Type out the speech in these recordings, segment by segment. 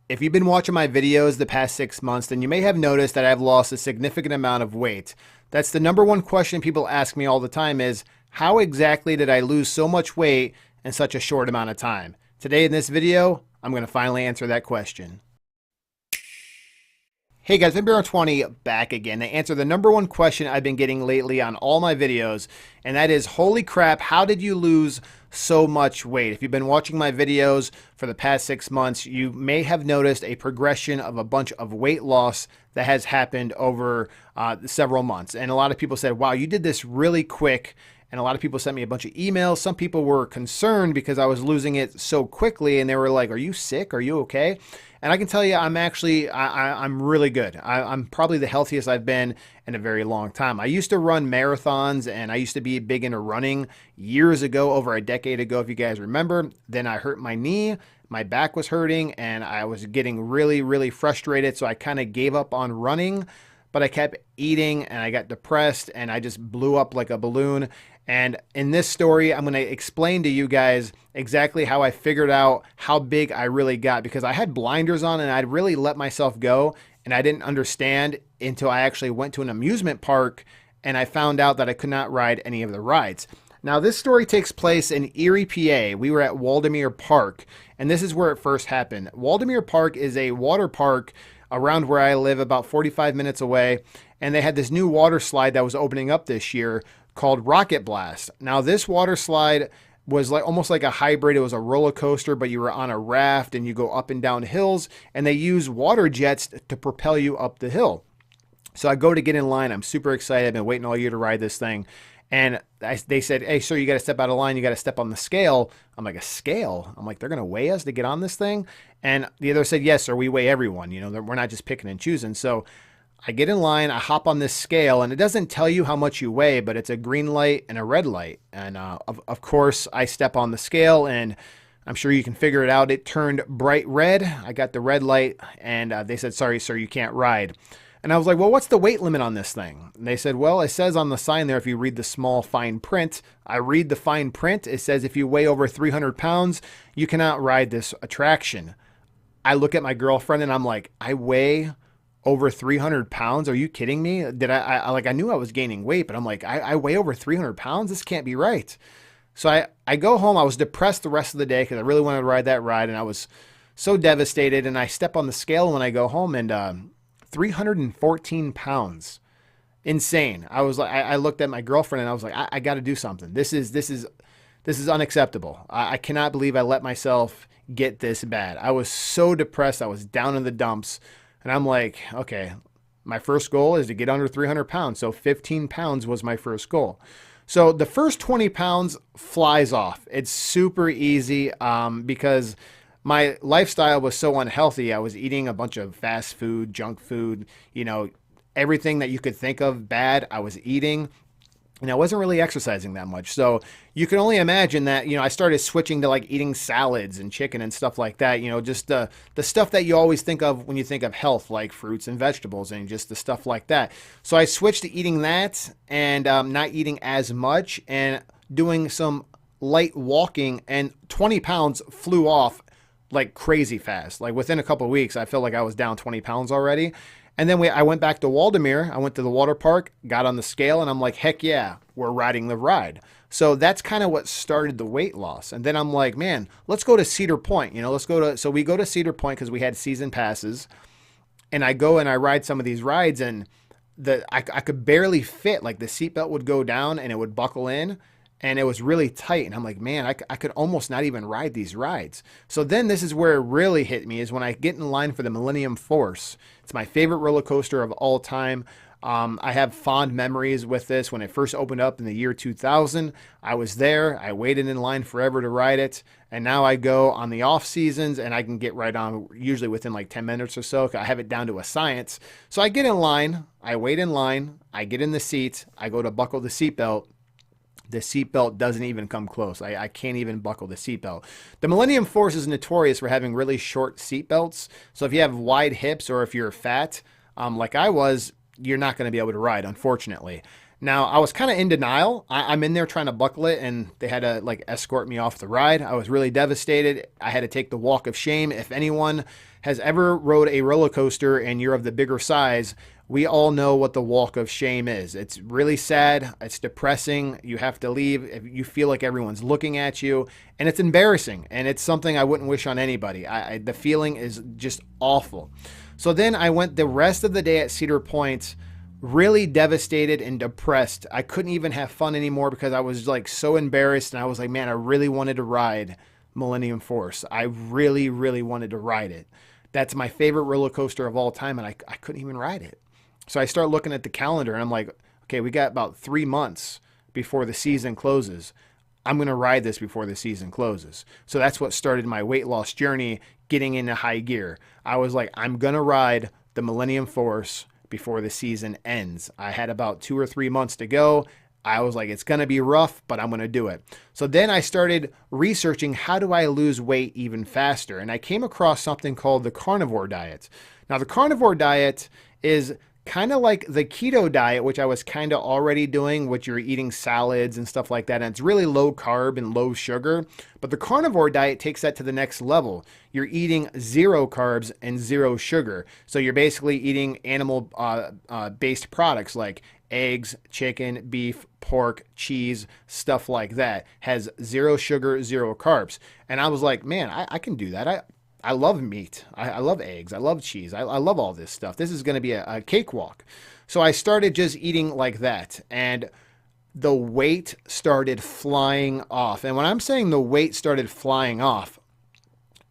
If you've been watching my videos the past 6 months, then you may have noticed that I've lost a significant amount of weight. That's the number one question people ask me all the time is, how exactly did I lose so much weight in such a short amount of time? Today in this video, I'm going to finally answer that question. Hey guys, MBR20 back again to answer the number one question I've been getting lately on all my videos, and that is, holy crap, how did you lose so much weight? If you've been watching my videos for the past 6 months, you may have noticed a progression of a bunch of weight loss that has happened over several months. And a lot of people said, wow, you did this really quick. And a lot of people sent me a bunch of emails. Some people were concerned because I was losing it so quickly, and they were like, are you sick? Are you okay? And I can tell you, I'm really good. I'm probably the healthiest I've been in a very long time. I used to run marathons, and I used to be big into running years ago, over a decade ago, if you guys remember. Then I hurt my knee, my back was hurting, and I was getting really, really frustrated. So I kind of gave up on running, but I kept eating, and I got depressed, and I just blew up like a balloon. And in this story, I'm going to explain to you guys exactly how I figured out how big I really got, because I had blinders on and I'd really let myself go, and I didn't understand until I actually went to an amusement park and I found out that I could not ride any of the rides. Now, this story takes place in Erie, PA. We were at Waldameer Park, and this is where it first happened. Waldameer Park is a water park around where I live, about 45 minutes away, and they had this new water slide that was opening up this year called Rocket Blast. Now, this water slide was like almost like a hybrid. It was a roller coaster, but you were on a raft and you go up and down hills, and they use water jets to propel you up the hill. So I go to get in line. I'm super excited. I've been waiting all year to ride this thing. And they said, hey, sir, you got to step out of line. You got to step on the scale. I'm like, a scale? I'm like, they're going to weigh us to get on this thing? And the other said, yes, sir, we weigh everyone. You know, we're not just picking and choosing. So I get in line, I hop on this scale, and it doesn't tell you how much you weigh, but it's a green light and a red light. And of course, I step on the scale, and I'm sure you can figure it out. It turned bright red. I got the red light, and they said, sorry, sir, you can't ride. And I was like, well, what's the weight limit on this thing? And they said, well, it says on the sign there, if you read the small fine print. I read the fine print. It says if you weigh over 300 pounds, you cannot ride this attraction. I look at my girlfriend, and I'm like, I weigh over 300 pounds? Are you kidding me? Did I knew I was gaining weight, but I'm like, I weigh over 300 pounds? This can't be right. So I go home. I was depressed the rest of the day because I really wanted to ride that ride, and I was so devastated. And I step on the scale when I go home, and 314 pounds. Insane. I was like, I looked at my girlfriend, and I was like, I got to do something. This is unacceptable. I cannot believe I let myself get this bad. I was so depressed. I was down in the dumps. And I'm like, okay, my first goal is to get under 300 pounds. So 15 pounds was my first goal. So the first 20 pounds flies off. It's super easy because my lifestyle was so unhealthy. I was eating a bunch of fast food, junk food, you know, everything that you could think of bad, I was eating. And I wasn't really exercising that much. So you can only imagine that, you know, I started switching to like eating salads and chicken and stuff like that. You know, just the stuff that you always think of when you think of health, like fruits and vegetables and just the stuff like that. So I switched to eating that and not eating as much and doing some light walking, and 20 pounds flew off like crazy fast. Like within a couple of weeks, I felt like I was down 20 pounds already. And then I went back to Waldameer. I went to the water park, got on the scale, and I'm like, heck yeah, we're riding the ride. So that's kind of what started the weight loss. And then I'm like, man, let's go to Cedar Point. You know, so we go to Cedar Point because we had season passes. And I go and I ride some of these rides, and I could barely fit. Like the seatbelt would go down and it would buckle in, and it was really tight. And I'm like, man, I could almost not even ride these rides. So then this is where it really hit me, is when I get in line for the Millennium Force. It's my favorite roller coaster of all time. I have fond memories with this. When it first opened up in the year 2000, I was there. I waited in line forever to ride it. And now I go on the off seasons, and I can get right on usually within like 10 minutes or so. I have it down to a science. So I get in line, I wait in line, I get in the seat, I go to buckle the seatbelt. The seatbelt doesn't even come close. I can't even buckle the seatbelt. The Millennium Force is notorious for having really short seatbelts. So if you have wide hips or if you're fat, like I was, you're not going to be able to ride, unfortunately. Now, I was kind of in denial. I'm in there trying to buckle it, and they had to like escort me off the ride. I was really devastated. I had to take the walk of shame. If anyone has ever rode a roller coaster and you're of the bigger size, we all know what the walk of shame is. It's really sad. It's depressing. You have to leave. If you feel like everyone's looking at you, and it's embarrassing. And it's something I wouldn't wish on anybody. The feeling is just awful. So then I went the rest of the day at Cedar Point really devastated and depressed. I couldn't even have fun anymore because I was like so embarrassed, and I was like, man, I really wanted to ride Millennium Force. I really, really wanted to ride it. That's my favorite roller coaster of all time, and I couldn't even ride it. So I start looking at the calendar, and I'm like, okay, we got about 3 months before the season closes. I'm going to ride this before the season closes. So that's what started my weight loss journey, getting into high gear. I was like, I'm going to ride the Millennium Force before the season ends. I had about 2 or 3 months to go. I was like, it's going to be rough, but I'm going to do it. So then I started researching, how do I lose weight even faster? And I came across something called the carnivore diet. Now, the carnivore diet is kind of like the keto diet, which I was kind of already doing, which you're eating salads and stuff like that. And it's really low carb and low sugar. But the carnivore diet takes that to the next level. You're eating 0 carbs and 0 sugar. So you're basically eating animal based products like eggs, chicken, beef, pork, cheese, stuff like that. Has 0 sugar, 0 carbs. And I was like, man, I can do that. I love meat. I love eggs. I love cheese. I love all this stuff. This is going to be a cakewalk. So I started just eating like that. And the weight started flying off. And when I'm saying the weight started flying off,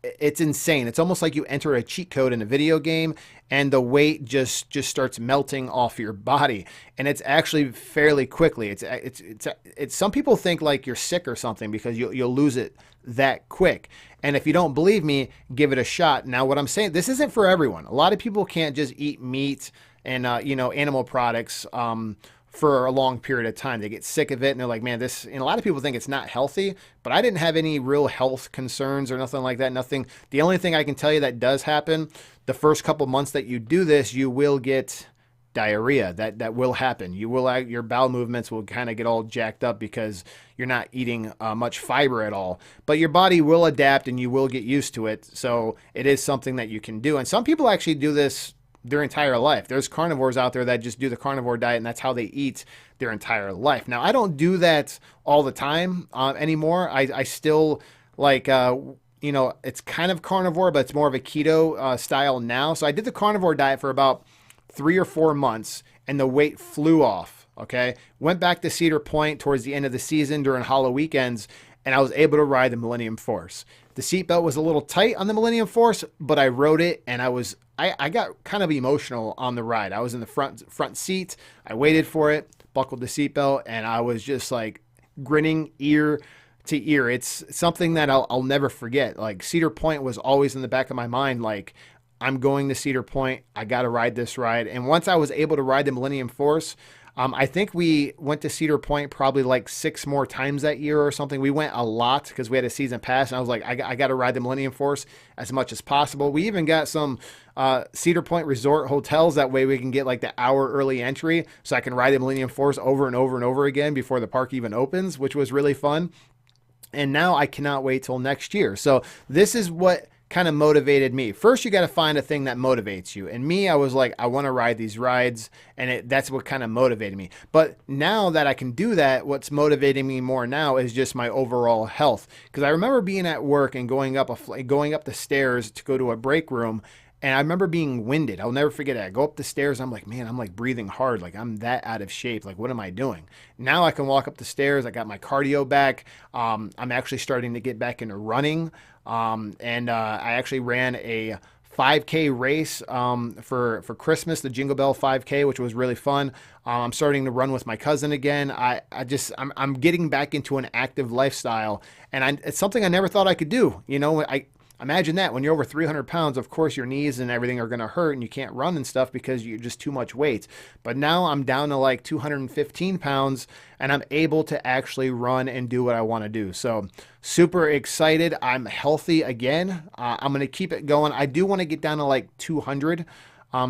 it's insane. It's almost like you enter a cheat code in a video game and the weight just starts melting off your body. And it's actually fairly quickly. It's some people think like you're sick or something because you'll lose it that quick. And if you don't believe me, give it a shot. Now, what I'm saying, this isn't for everyone. A lot of people can't just eat meat and animal products for a long period of time. They get sick of it and they're like, man, this, and a lot of people think it's not healthy, but I didn't have any real health concerns or nothing like that. Nothing. The only thing I can tell you that does happen, the first couple months that you do this, you will get diarrhea. That will happen. Your bowel movements will kind of get all jacked up because you're not eating much fiber at all, but your body will adapt and you will get used to it. So it is something that you can do. And some people actually do this their entire life. There's carnivores out there that just do the carnivore diet and that's how they eat their entire life. Now, I don't do that all the time anymore. I still like, it's kind of carnivore, but it's more of a keto style now. So I did the carnivore diet for about 3 or 4 months and the weight flew off. Okay. Went back to Cedar Point towards the end of the season during hollow weekends, and I was able to ride the Millennium Force. The seatbelt was a little tight on the Millennium Force, but I rode it and I got kind of emotional on the ride. I was in the front seat. I waited for it, buckled the seatbelt, and I was just like grinning ear to ear. It's something that I'll never forget. Like Cedar Point was always in the back of my mind. Like, I'm going to Cedar Point. I got to ride this ride. And once I was able to ride the Millennium Force, I think we went to Cedar Point probably like 6 more times that year or something. We went a lot because we had a season pass, and I was like, I got to ride the Millennium Force as much as possible. We even got some Cedar Point resort hotels. That way we can get like the hour early entry so I can ride the Millennium Force over and over and over again before the park even opens, which was really fun. And now I cannot wait till next year. So this is what kind of motivated me. First, you got to find a thing that motivates you. And me, I was like, I want to ride these rides, and that's what kind of motivated me. But now that I can do that, what's motivating me more now is just my overall health. Because I remember being at work and going up the stairs to go to a break room, and I remember being winded. I'll never forget it. I go up the stairs. I'm like, man, I'm like breathing hard. Like I'm that out of shape. Like, what am I doing? Now I can walk up the stairs. I got my cardio back. I'm actually starting to get back into running. And I actually ran a 5K race for Christmas, the Jingle Bell 5K, which was really fun. I'm starting to run with my cousin again. I'm getting back into an active lifestyle, and it's something I never thought I could do. I imagine that when you're over 300 pounds, of course your knees and everything are going to hurt and you can't run and stuff because you're just too much weight. But now I'm down to like 215 pounds and I'm able to actually run and do what I want to do. So super excited. I'm healthy again. I'm going to keep it going. I do want to get down to like 200.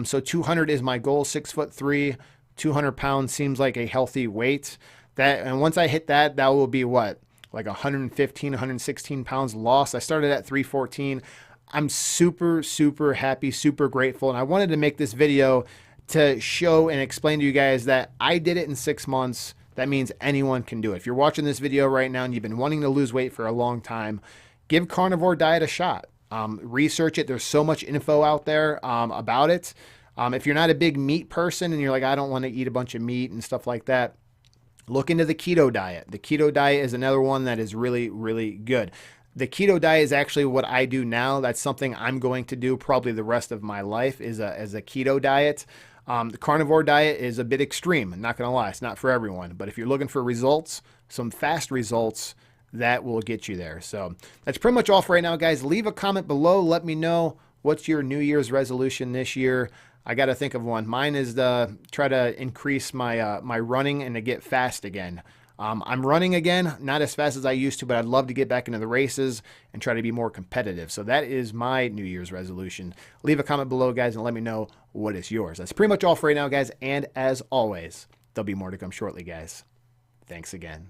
So 200 is my goal, 6'3", 200 pounds seems like a healthy weight. And once I hit that, that will be what? Like 115, 116 pounds lost. I started at 314. I'm super, super happy, super grateful. And I wanted to make this video to show and explain to you guys that I did it in 6 months. That means anyone can do it. If you're watching this video right now and you've been wanting to lose weight for a long time, give carnivore diet a shot. Research it. There's so much info out there about it. If you're not a big meat person and you're like, I don't want to eat a bunch of meat and stuff like that, look into the keto diet. The keto diet is another one that is really, really good. The keto diet is actually what I do now. That's something I'm going to do probably the rest of my life is a keto diet. The carnivore diet is a bit extreme. I'm not going to lie. It's not for everyone. But if you're looking for results, some fast results, that will get you there. So that's pretty much all for right now, guys. Leave a comment below. Let me know what's your New Year's resolution this year. I got to think of one. Mine is to try to increase my my running and to get fast again. I'm running again, not as fast as I used to, but I'd love to get back into the races and try to be more competitive. So that is my New Year's resolution. Leave a comment below, guys, and let me know what is yours. That's pretty much all for right now, guys. And as always, there'll be more to come shortly, guys. Thanks again.